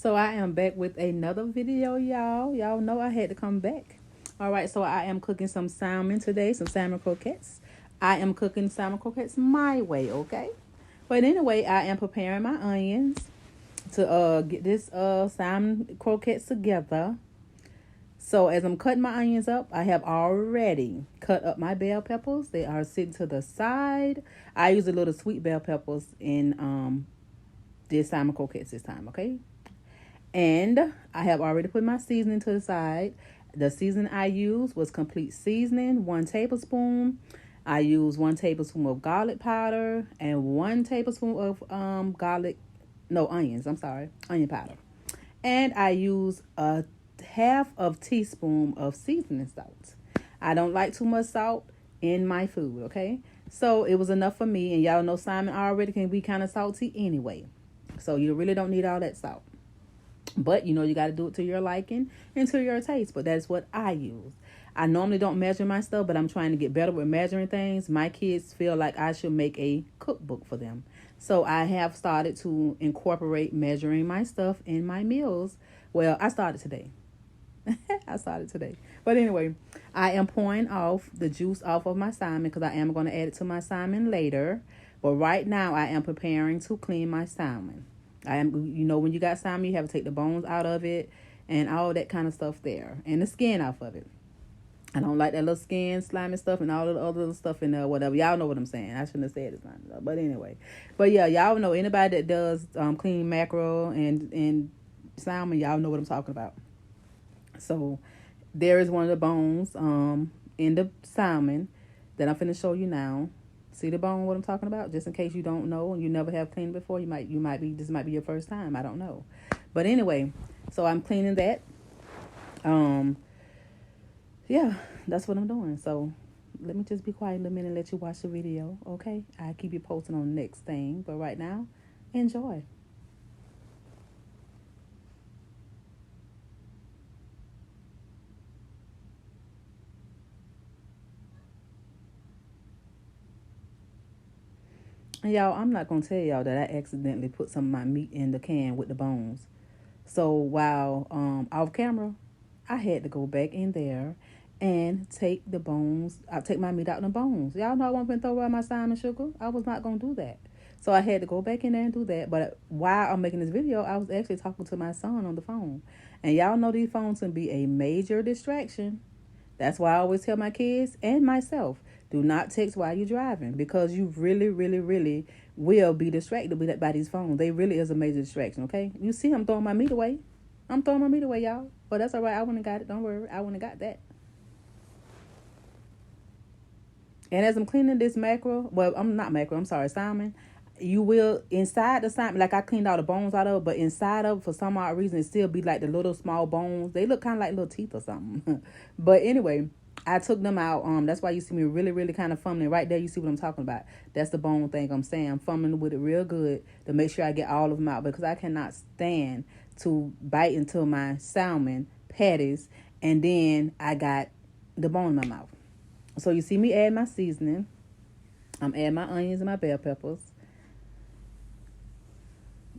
So I am back with another video, y'all. Y'all know I had to come back. All right, so I am cooking some salmon today, some salmon croquettes. I am cooking salmon croquettes my way, okay? But anyway, I am preparing my onions to get this salmon croquettes together. So as I'm cutting my onions up, I have already cut up my bell peppers. They are sitting to the side. I use a little sweet bell peppers in this salmon croquettes this time, okay? And I have already put my seasoning to the side. The seasoning I used was complete seasoning, 1 tablespoon. I used 1 tablespoon of garlic powder and 1 tablespoon of onions. I'm sorry, onion powder. And I use a half of teaspoon of seasoning salt. I don't like too much salt in my food, okay? So it was enough for me. And y'all know salmon already can be kind of salty anyway. So you really don't need all that salt. But you got to do it to your liking and to your taste. But that's what I use. I normally don't measure my stuff, but I'm trying to get better with measuring things. My kids feel like I should make a cookbook for them. So I have started to incorporate measuring my stuff in my meals. Well, I started today. I started today. But anyway, I am pouring off the juice off of my salmon because I am going to add it to my salmon later. But right now I am preparing to clean my salmon. When you got salmon, you have to take the bones out of it and all that kind of stuff there. And the skin off of it. I don't like that little skin, slimy stuff, and all the other little stuff in there, whatever. Y'all know what I'm saying. I shouldn't have said it, but anyway. But yeah, y'all know anybody that does clean mackerel and salmon, y'all know what I'm talking about. So there is one of the bones in the salmon that I'm finna show you now. See the bone, what I'm talking about? Just in case you don't know and you never have cleaned before, this might be your first time. I don't know. But anyway, so I'm cleaning that. Yeah, that's what I'm doing. So let me just be quiet a minute and let you watch the video, okay? I'll keep you posted on the next thing. But right now, enjoy. And y'all, I'm not going to tell y'all that I accidentally put some of my meat in the can with the bones. So while off camera, I had to go back in there and take the bones. I take my meat out of the bones. Y'all know I wasn't going to throw away my salmon sugar. I was not going to do that. So I had to go back in there and do that. But while I'm making this video, I was actually talking to my son on the phone. And y'all know these phones can be a major distraction. That's why I always tell my kids and myself, do not text while you're driving because you really, really, really will be distracted by these phones. They really is a major distraction, okay? You see I'm throwing my meat away. I'm throwing my meat away, y'all. But that's all right. I wouldn't have got it. Don't worry. I wouldn't have got that. And as I'm cleaning this mackerel, well, I'm not mackerel, I'm sorry, salmon, you will, inside the salmon, like I cleaned all the bones out of it, but inside of it, for some odd reason, it still be like the little small bones. They look kind of like little teeth or something. But anyway, I took them out. That's why you see me really, really kind of fumbling. Right there, you see what I'm talking about. That's the bone thing I'm saying. I'm fumbling with it real good to make sure I get all of them out because I cannot stand to bite into my salmon patties and then I got the bone in my mouth. So you see me add my seasoning. I'm adding my onions and my bell peppers.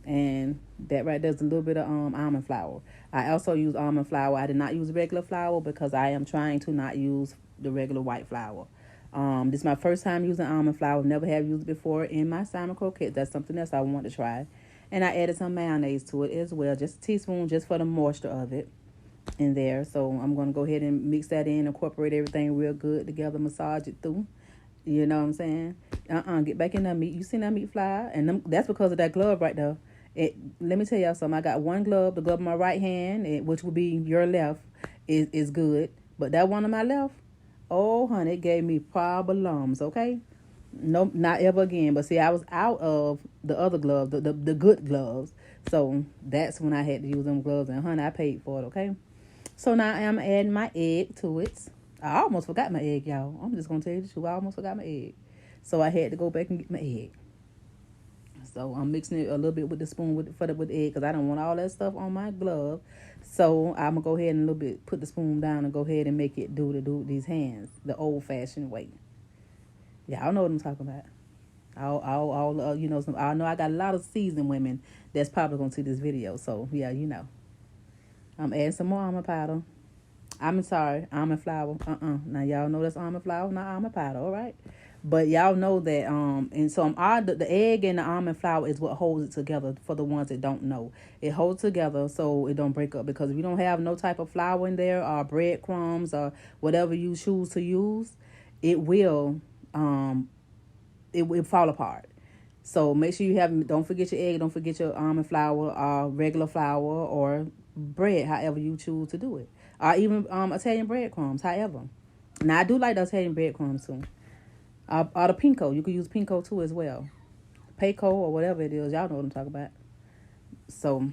And that right there's a little bit of almond flour. I also use almond flour. I did not use regular flour because I am trying to not use the regular white flour. This is my first time using almond flour. Never have used it before in my salmon croquettes. That's something else I want to try. And I added some mayonnaise to it as well. Just a teaspoon just for the moisture of it in there. So I'm going to go ahead and mix that in, incorporate everything real good together, massage it through. You know what I'm saying? Get back in that meat. You seen that meat fly? And that's because of that glove right there. Let me tell y'all something. I got one glove, the glove on my right hand, which would be your left, is good. But that one on my left, oh, honey, it gave me problems, okay? No, not ever again. But see, I was out of the other gloves, the good gloves. So that's when I had to use them gloves. And, honey, I paid for it, okay? So now I'm adding my egg to it. I almost forgot my egg, y'all. I'm just going to tell you the truth. I almost forgot my egg. So I had to go back and get my egg. So I'm mixing it a little bit with the spoon with the egg because I don't want all that stuff on my glove. So I'm going to go ahead and a little bit put the spoon down and go ahead and make it do these hands the old-fashioned way. Y'all know what I'm talking about. I know I got a lot of seasoned women that's probably gonna see this video. So yeah, I'm adding some more almond powder. I'm sorry, almond flour. Now y'all know that's almond flour, not almond powder. All right. But y'all know that and so the egg and the almond flour is what holds it together for the ones that don't know. It holds together so it don't break up, because if you don't have no type of flour in there or breadcrumbs or whatever you choose to use, it will it will fall apart. So make sure you have, don't forget your egg, don't forget your almond flour or regular flour or bread, however you choose to do it. Or even Italian breadcrumbs, however. Now I do like the Italian breadcrumbs too. Or the pinko. You could use pinko too as well. Payco or whatever it is. Y'all know what I'm talking about. So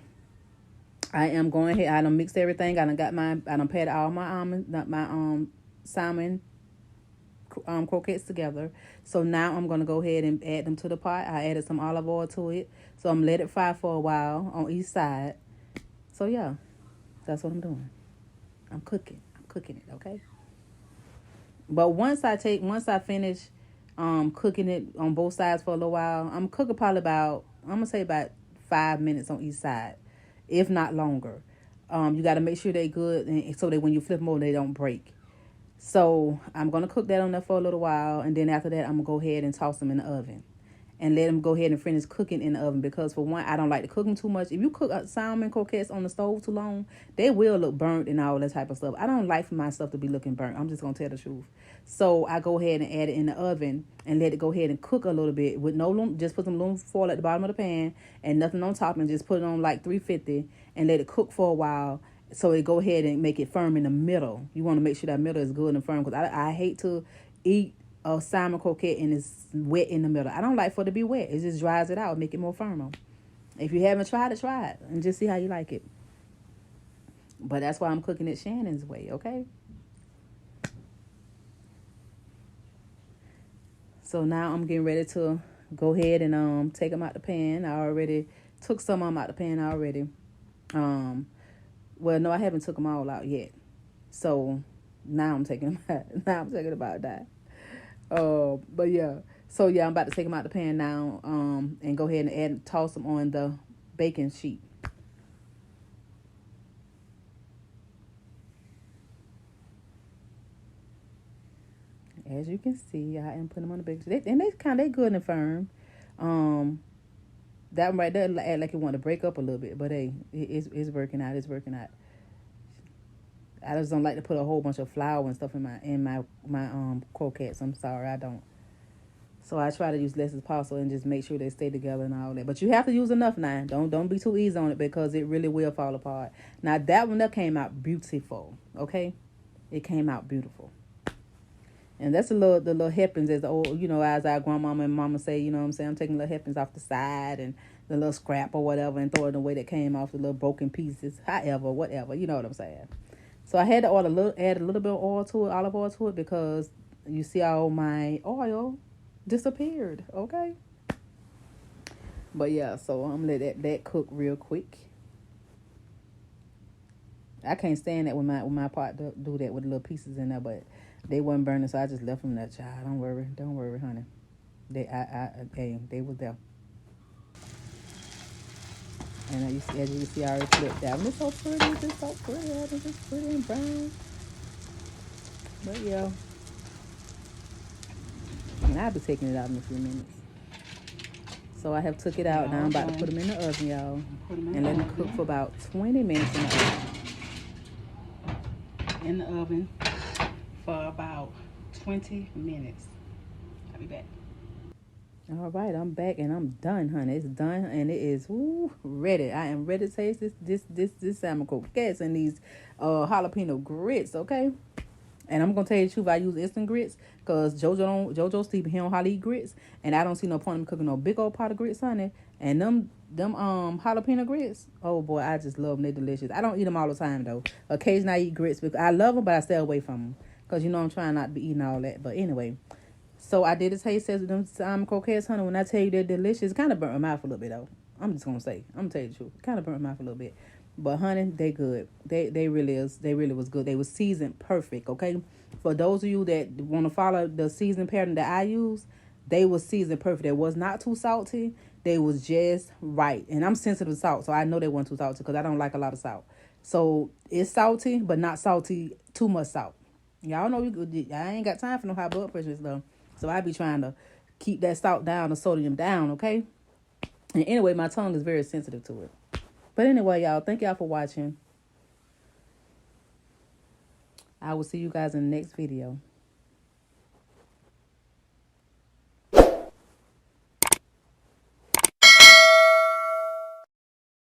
I am going ahead. I done mixed everything. I done patted all my salmon croquettes together. So now I'm going to go ahead and add them to the pot. I added some olive oil to it. So I'm let it fry for a while on each side. So yeah, that's what I'm doing. I'm cooking it, okay? But once I finish cooking it on both sides for a little while, I'm cooking probably about, I'm going to say about 5 minutes on each side, if not longer. You got to make sure they're good so that when you flip them over, they don't break. So I'm going to cook that on there for a little while. And then after that, I'm going to go ahead and toss them in the oven. And let them go ahead and finish cooking in the oven. Because for one, I don't like to cook them too much. If you cook salmon croquettes on the stove too long, they will look burnt and all that type of stuff. I don't like for my stuff to be looking burnt. I'm just going to tell the truth. So I go ahead and add it in the oven and let it go ahead and cook a little bit with just put some aluminum foil at the bottom of the pan and nothing on top, and just put it on like 350 and let it cook for a while. So it go ahead and make it firm in the middle. You want to make sure that middle is good and firm, because I hate to eat a salmon croquette and it's wet in the middle. I don't like for it to be wet. It just dries it out, make it more firmer. If you haven't tried it, try it and just see how you like it. But that's why I'm cooking it Shannon's way, okay? So now I'm getting ready to go ahead and take them out the pan. I already took some of them out the pan already. Well, no, I haven't took them all out yet. So now I'm taking them out. Now I'm taking about that. But yeah. So yeah, I'm about to take them out the pan now. And go ahead and toss them on the baking sheet. As you can see, I am putting them on the baking sheet. They good and firm. That one right there act like it want to break up a little bit, but hey, it's working out. It's working out. I just don't like to put a whole bunch of flour and stuff in my croquettes. I'm sorry, I don't. So I try to use less as possible and just make sure they stay together and all that. But you have to use enough now. Don't be too easy on it, because it really will fall apart. Now that one that came out beautiful. Okay, it came out beautiful. And that's the little helpings, as the old, as our grandmama and mama say, you know what I'm saying? I'm taking little helpings off the side and the little scrap or whatever and throw it away that came off, the little broken pieces, however, whatever, you know what I'm saying? So I had to add a little bit of oil to it, olive oil to it, because you see all my oil disappeared, okay? But yeah, so I'm going to let that cook real quick. I can't stand that when my pot do that with the little pieces in there, but they wasn't burning, so I just left them there, child. Don't worry, honey. They was there. And as you see, I already flipped that. It's so pretty. It's so pretty. It's just pretty and brown. But yeah. And I'll be taking it out in a few minutes. So I have took it out. Now I'm about to put them in the oven, y'all. And let them cook for about 20 minutes in the oven. In the oven for about 20 minutes. I'll be back. All right, I'm back and I'm done, honey. It's done and it is ready. I am ready to taste this salmon croquettes and these jalapeno grits, okay? And I'm gonna tell you the truth, I use instant grits because JoJo sleeping, he don't hardly eat grits, and I don't see no point in cooking no big old pot of grits, honey. And them jalapeno grits, oh boy, I just love them. They're delicious. I don't eat them all the time though. Occasionally I eat grits because I love them, but I stay away from them because I'm trying not to be eating all that. But anyway, so I did a taste test with them salmon croquettes, honey. When I tell you they're delicious, it kind of burnt my mouth a little bit though. I'm just gonna tell you the truth, it kind of burnt my mouth a little bit. But honey, they good. They really was good. They was seasoned perfect, okay? For those of you that want to follow the seasoning pattern that I use, they was seasoned perfect. They was not too salty. They was just right. And I'm sensitive to salt, so I know they weren't too salty because I don't like a lot of salt. So it's salty, but not salty, too much salt. Y'all know I ain't got time for no high blood pressure stuff. So I be trying to keep that salt down, the sodium down, okay? And anyway, my tongue is very sensitive to it. But anyway, y'all, thank y'all for watching. I will see you guys in the next video.